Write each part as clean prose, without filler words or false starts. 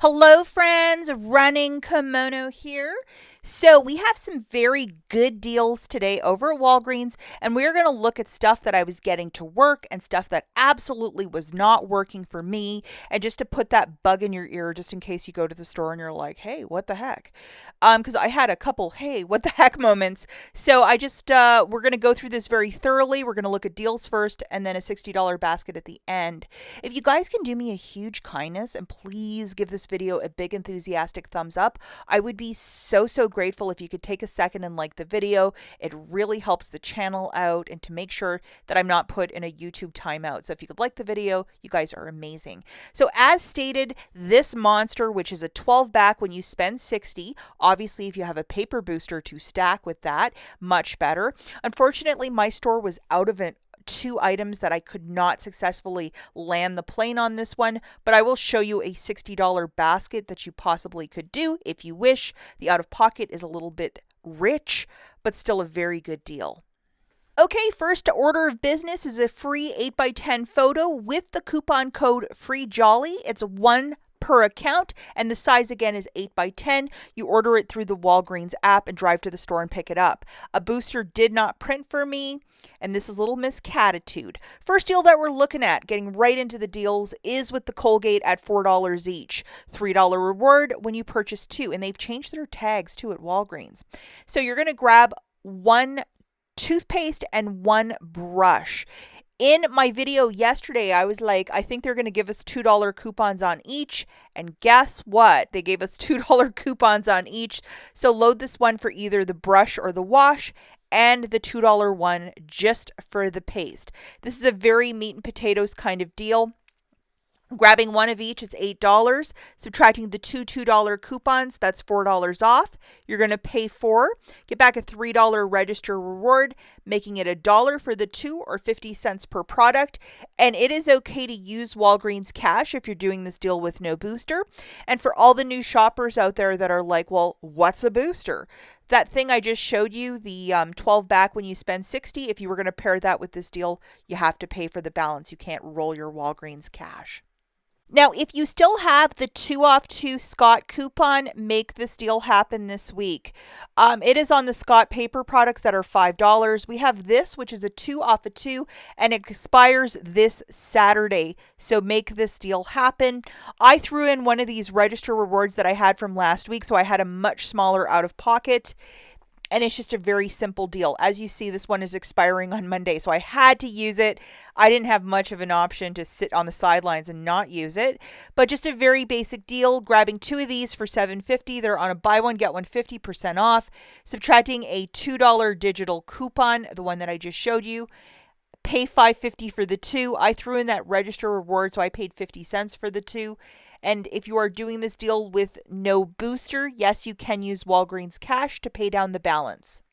Hello, friends. Running Kimono here. So, we have some very good deals today over at Walgreens, and we're going to look at stuff that I was getting to work and stuff that absolutely was not working for me. And just to put that bug in your ear, just in case you go to the store and you're like, hey, what the heck? Because I had a couple, hey, what the heck moments. So, we're going to go through this very thoroughly. We're going to look at deals first and then a $60 basket at the end. If you guys can do me a huge kindness and please give this video a big enthusiastic thumbs up, I would be so grateful if you could take a second and like the video. It really helps the channel out and to make sure that I'm not put in a YouTube timeout. So if you could like the video, you guys are amazing. So as stated, this monster, which is a 12 back when you spend 60, obviously if you have a paper booster to stack with that, much better. Unfortunately, my store was out of it. Two items that I could not successfully land the plane on this one, but I will show you a $60 basket that you possibly could do if you wish. The out of pocket is a little bit rich, but still a very good deal. Okay, first order of business is a free 8x10 photo with the coupon code FREEJOLLY. It's one per account, and the size again is 8x10. You order it through the Walgreens app and drive to the store and pick it up. A booster did not print for me, and this is Little Miss Catitude. First deal that we're looking at, getting right into the deals, is with the Colgate at $4 each. $3 reward when you purchase two, and they've changed their tags too at Walgreens. So you're going to grab one toothpaste and one brush. In my video yesterday, I was like, I think they're going to give us $2 coupons on each. And guess what? They gave us $2 coupons on each. So load this one for either the brush or the wash, and the $2 one just for the paste. This is a very meat and potatoes kind of deal. Grabbing one of each is $8. Subtracting the two $2 coupons, that's $4 off. You're going to pay $4, get back a $3 register reward, making it $1 for the two or 50 cents per product. And it is okay to use Walgreens cash if you're doing this deal with no booster. And for all the new shoppers out there that are like, well, what's a booster? That thing I just showed you, the 12 back when you spend 60, if you were going to pair that with this deal, you have to pay for the balance. You can't roll your Walgreens cash. Now, if you still have the 2 off 2 Scott coupon, make this deal happen this week. It is on the Scott paper products that are $5. We have this, which is a 2 off a 2, and it expires this Saturday. So make this deal happen. I threw in one of these register rewards that I had from last week, so I had a much smaller out of pocket. And it's just a very simple deal. As you see, this one is expiring on Monday, so I had to use it. I didn't have much of an option to sit on the sidelines and not use it, but just a very basic deal. Grabbing two of these for $7.50. They're on a buy one, get one 50% off. Subtracting a $2 digital coupon, the one that I just showed you. Pay $5.50 for the two. I threw in that register reward, so I paid 50 cents for the two. And if you are doing this deal with no booster, yes, you can use Walgreens cash to pay down the balance.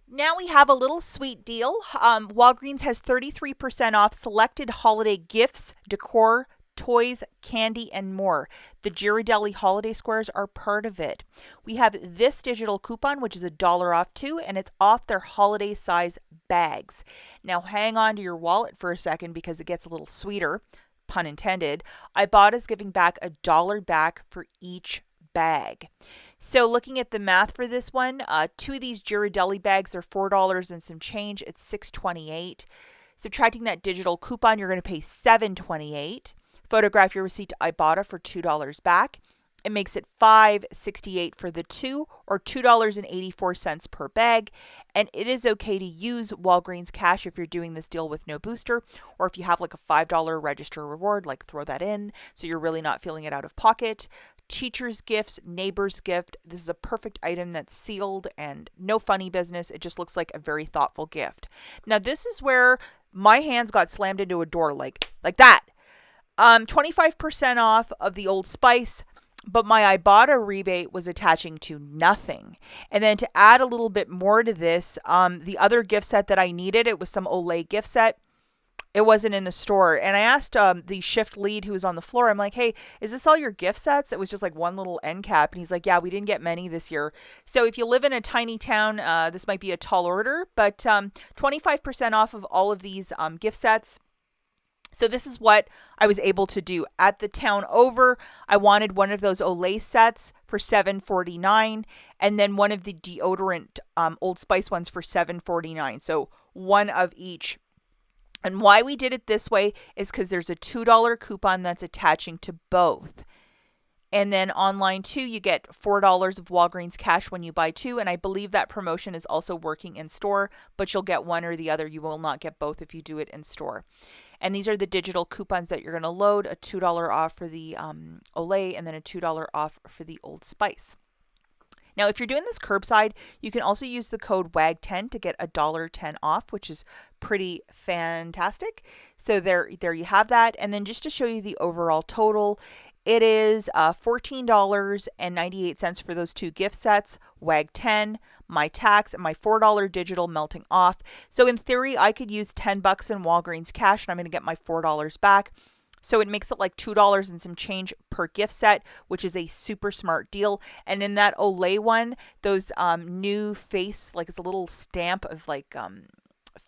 Now we have a little sweet deal. Walgreens has 33% off selected holiday gifts, decor, toys, candy, and more. The Ghirardelli holiday squares are part of it. We have this digital coupon, which is $1 off too, and it's off their holiday size bags. Now hang on to your wallet for a second because it gets a little sweeter. Pun intended. IBOTTA is giving back $1 back for each bag. So looking at the math for this one, two of these Ghirardelli bags are $4 and some change. It's $6.28. Subtracting that digital coupon, you're going to pay $7.28. Photograph your receipt to IBOTTA for $2 back. It makes it $5.68 for the two, or $2.84 per bag. And it is okay to use Walgreens cash if you're doing this deal with no booster, or if you have like a $5 register reward, like throw that in so you're really not feeling it out of pocket. Teacher's gifts, neighbor's gift. This is a perfect item that's sealed and no funny business. It just looks like a very thoughtful gift. Now this is where my hands got slammed into a door like that. 25% off of the Old Spice, but my IBOTTA rebate was attaching to nothing. And then to add a little bit more to this, the other gift set that I needed, it was some OLAY gift set. It wasn't in the store. And I asked the shift lead who was on the floor, I'm like, hey, is this all your gift sets? It was just like one little end cap. And he's like, yeah, we didn't get many this year. So if you live in a tiny town, this might be a tall order, but 25% off of all of these gift sets. So this is what I was able to do at the town over. I wanted one of those Olay sets for $7.49, and then one of the deodorant Old Spice ones for $7.49. So one of each. And why we did it this way is because there's a $2 coupon that's attaching to both. And then online too, you get $4 of Walgreens cash when you buy two. And I believe that promotion is also working in store, but you'll get one or the other. You will not get both if you do it in store. And these are the digital coupons that you're going to load: a $2 off for the Olay, and then a $2 off for the Old Spice. Now, if you're doing this curbside, you can also use the code WAG10 to get $1.10 off, which is pretty fantastic. So there you have that. And then just to show you the overall total, it is $14.98 for those two gift sets, WAG 10, my tax, and my $4 digital melting off. So in theory, I could use $10 in Walgreens cash, and I'm going to get my $4 back. So it makes it like $2 and some change per gift set, which is a super smart deal. And in that Olay one, those new face, like it's a little stamp of like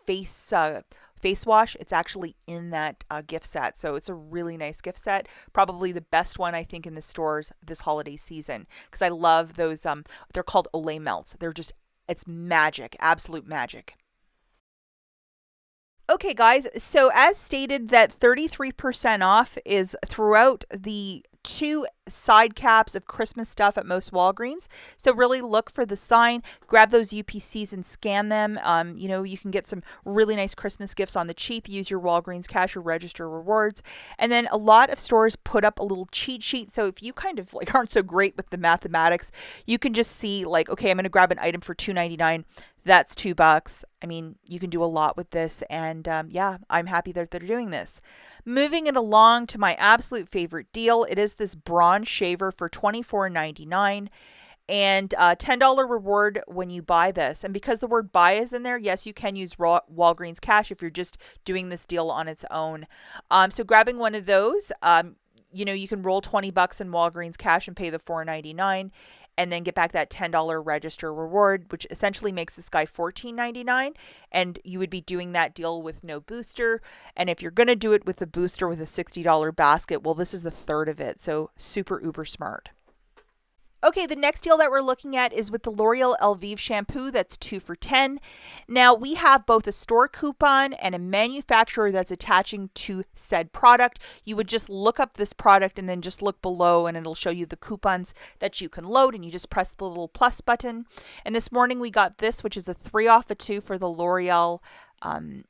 face wash. It's actually in that gift set. So it's a really nice gift set. Probably the best one, I think, in the stores this holiday season, because I love those. They're called Olay melts. It's magic, absolute magic. Okay, guys, so as stated, that 33% off is throughout the two side caps of Christmas stuff at most Walgreens. So really look for the sign, grab those UPCs and scan them. You can get some really nice Christmas gifts on the cheap. Use your Walgreens cash or register rewards. And then a lot of stores put up a little cheat sheet. So if you kind of like aren't so great with the mathematics, you can just see like, okay, I'm going to grab an item for $2.99. That's $2. I mean, you can do a lot with this, and I'm happy that they're doing this. Moving it along to my absolute favorite deal, it is this bronze shaver for $24.99 and $10 reward when you buy this. And because the word buy is in there, yes, you can use Walgreens cash if you're just doing this deal on its own. So grabbing one of those, you can roll $20 in Walgreens cash and pay the $4.99. And then get back that $10 register reward, which essentially makes this guy $14.99. And you would be doing that deal with no booster. And if you're going to do it with a booster with a $60 basket, well, this is a third of it. So super uber smart. Okay, the next deal that we're looking at is with the L'Oreal Elvive shampoo. That's 2 for $10. Now, we have both a store coupon and a manufacturer that's attaching to said product. You would just look up this product and then just look below, and it'll show you the coupons that you can load, and you just press the little plus button. And this morning we got this, which is a 3 off of 2 for the L'Oreal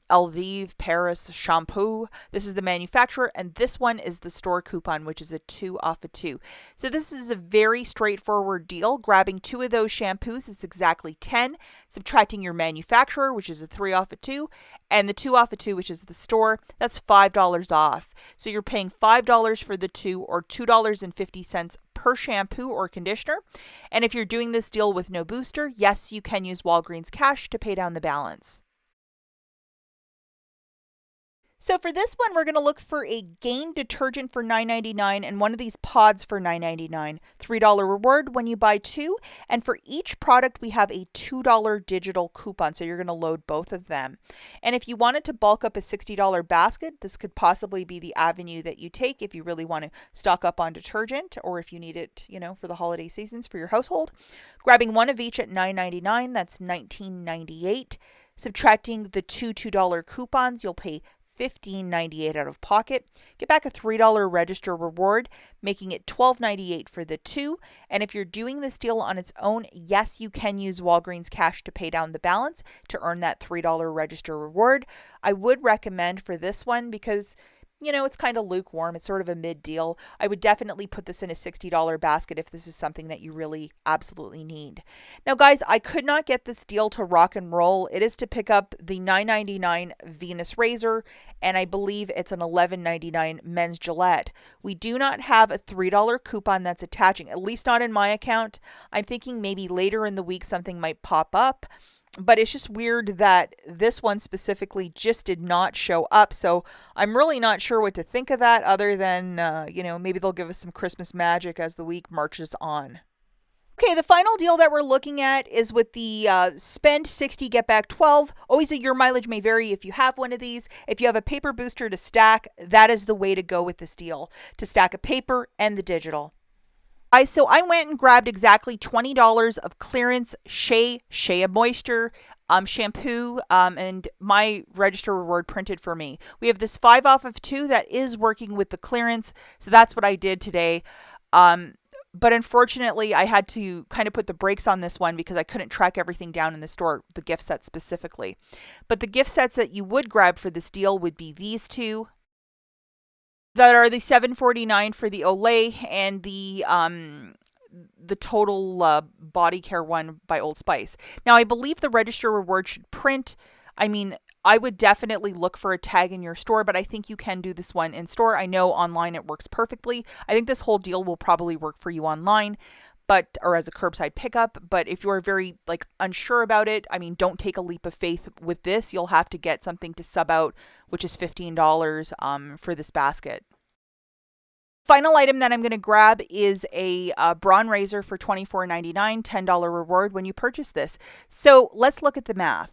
Elvive Paris shampoo. This is the manufacturer, and this one is the store coupon, which is a 2 off of 2. So this is a very straightforward deal. Grabbing two of those shampoos is exactly 10, subtracting your manufacturer, which is a 3 off of 2, and the 2 off of 2, which is the store, that's $5 off. So you're paying $5 for the two, or $2.50 per shampoo or conditioner. And if you're doing this deal with no booster, yes, you can use Walgreens cash to pay down the balance. So for this one, we're going to look for a Gain detergent for $9.99 and one of these pods for $9.99. $3 reward when you buy two. And for each product, we have a $2 digital coupon. So you're going to load both of them. And if you wanted to bulk up a $60 basket, this could possibly be the avenue that you take if you really want to stock up on detergent, or if you need it, for the holiday seasons for your household. Grabbing one of each at $9.99, that's $19.98. Subtracting the two $2 coupons, you'll pay $15.98 out of pocket. Get back a $3 register reward, making it $12.98 for the two. And if you're doing this deal on its own, yes, you can use Walgreens cash to pay down the balance to earn that $3 register reward. I would recommend for this one because it's kind of lukewarm. It's sort of a mid deal. I would definitely put this in a $60 basket if this is something that you really absolutely need. Now, guys, I could not get this deal to rock and roll. It is to pick up the $9.99 Venus razor, and I believe it's an $11.99 men's Gillette. We do not have a $3 coupon that's attaching, at least not in my account. I'm thinking maybe later in the week something might pop up. But it's just weird that this one specifically just did not show up. So I'm really not sure what to think of that, other than, maybe they'll give us some Christmas magic as the week marches on. Okay, the final deal that we're looking at is with the spend 60, get back 12. Always your mileage may vary if you have one of these. If you have a paper booster to stack, that is the way to go with this deal, to stack a paper and the digital. So I went and grabbed exactly $20 of clearance Shea Moisture shampoo, and my register reward printed for me. We have this 5 off of 2 that is working with the clearance, so that's what I did today. But unfortunately, I had to kind of put the brakes on this one because I couldn't track everything down in the store, the gift sets specifically. But the gift sets that you would grab for this deal would be these two, that are the $7.49 for the Olay and the total body care one by Old Spice. Now, I believe the register reward should print. I mean, I would definitely look for a tag in your store, but I think you can do this one in store. I know online it works perfectly. I think this whole deal will probably work for you online, but or as a curbside pickup. But if you're very unsure about it, I mean, don't take a leap of faith with this. You'll have to get something to sub out, which is $15 for this basket. Final item that I'm going to grab is a Braun razor for $24.99, $10 reward when you purchase this. So let's look at the math.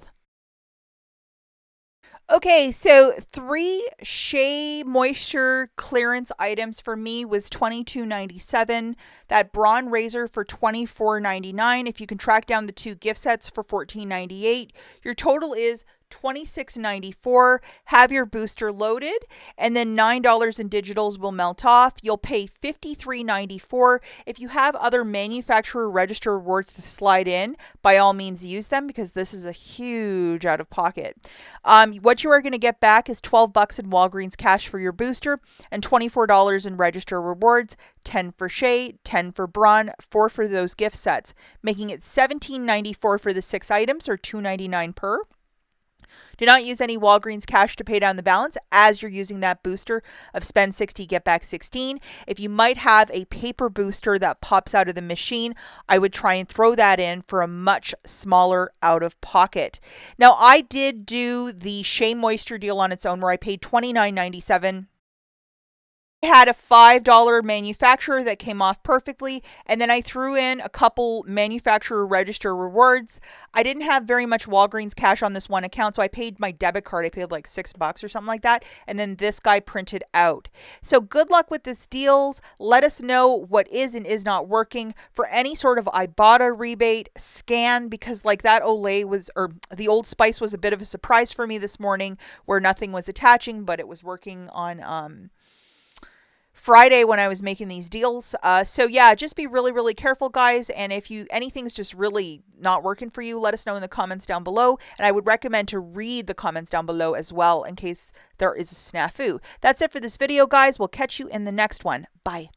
Okay, so 3 Shea Moisture clearance items for me was $22.97. That Braun razor for $24.99. If you can track down the 2 gift sets for $14.98, your total is $26.94. Have your booster loaded, and then $9 in digitals will melt off. You'll pay $53.94. If you have other manufacturer register rewards to slide in, by all means use them because this is a huge out of pocket. What you are going to get back is $12 in Walgreens cash for your booster and $24 in register rewards, 10 for Shea, 10 for Braun, 4 for those gift sets, making it $17.94 for the 6 items or $2.99 per. Do not use any Walgreens cash to pay down the balance as you're using that booster of spend 60, get back 16. If you might have a paper booster that pops out of the machine, I would try and throw that in for a much smaller out of pocket. Now, I did do the Shea Moisture deal on its own where I paid $29.97. I had a $5 manufacturer that came off perfectly, and then I threw in a couple manufacturer register rewards. I didn't have very much Walgreens cash on this one account, so I paid my debit card. I paid like $6 or something like that, and then this guy printed out. So good luck with this deals. Let us know what is and is not working. For any sort of IBOTTA rebate, scan, because like that Olay was, or the Old Spice was a bit of a surprise for me this morning where nothing was attaching, but it was working on Friday when I was making these deals. So yeah, just be really, really careful, guys. And if anything's just really not working for you, let us know in the comments down below. And I would recommend to read the comments down below as well in case there is a snafu. That's it for this video, guys. We'll catch you in the next one. Bye.